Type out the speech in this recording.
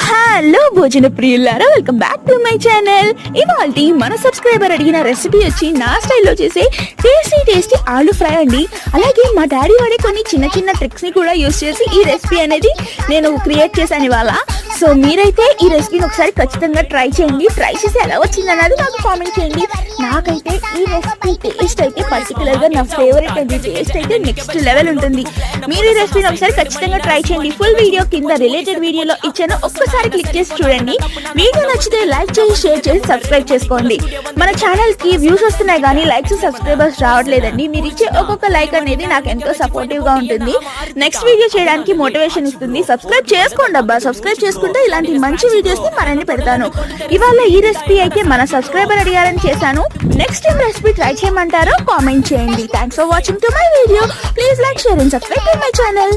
Hello భోజన ప్రియులారా, welcome back to my channel. ఇవాల్టి మన సబ్స్క్రైబర్ అడిగిన రెసిపీ వచ్చి నా స్టైల్లో చేసే టేస్టీ ఆలు ఫ్రై అండి. అలాగే మా డాడీ వాడే కొన్ని చిన్న ట్రిక్స్ ని కూడా యూస్ చేసి ఈ రెసిపీ అనేది నేను క్రియేట్ చేశాను ఇవాళ. సో మీరైతే ఈ రెసిపీని ఒకసారి ఖచ్చితంగా ట్రై చేయండి. ట్రై చేసి ఎలా వచ్చింది అన్నది నాకు కామెంట్ చేయండి. నాకైతే ఈ రెసిపీ టేస్ట్ అయితే పర్టికులర్ గా నా ఫేవరెట్ అండి. టేస్ట్ అయితే నెక్స్ట్ లెవెల్ ఉంటుంది. మీరు ఈ రెసిపీని ఒకసారి ఖచ్చితంగా ట్రై చేయండి. ఫుల్ వీడియో కింద రిలేటెడ్ వీడియోలో ఇచ్చాను, ఒక్కసారి క్లిక్ చేసి చూడండి. వీడియో నచ్చితే లైక్ చేసి షేర్ చేసి సబ్స్క్రైబ్ చేసుకోండి. మన ఛానల్ కి వ్యూస్ వస్తున్నాయి కానీ లైక్స్ సబ్స్క్రైబర్స్ రావట్లేదండి. మీరు ఇచ్చే ఒక్కొక్క లైక్ అనేది నాకు ఎంతో సపోర్టివ్ గా ఉంటుంది. నెక్స్ట్ వీడియో చేయడానికి మోటివేషన్ ఇస్తుంది. సబ్స్క్రైబ్ చేసుకోండి అబ్బా. సబ్స్క్రైబ్ చేసుకుంటే ఇలాంటి మంచి వీడియోస్ ని మరిన్ని పెడతాను. ఇవాళ ఈ రెసిపీ అయితే మన సబ్స్క్రైబర్ అడిగారని చేశాను. నెక్స్ట్ ఏం రెసిపీ ట్రై చేయమంటారో కామెంట్ చేయండి. Thanks for watching to my video. Please like, share and subscribe to my channel.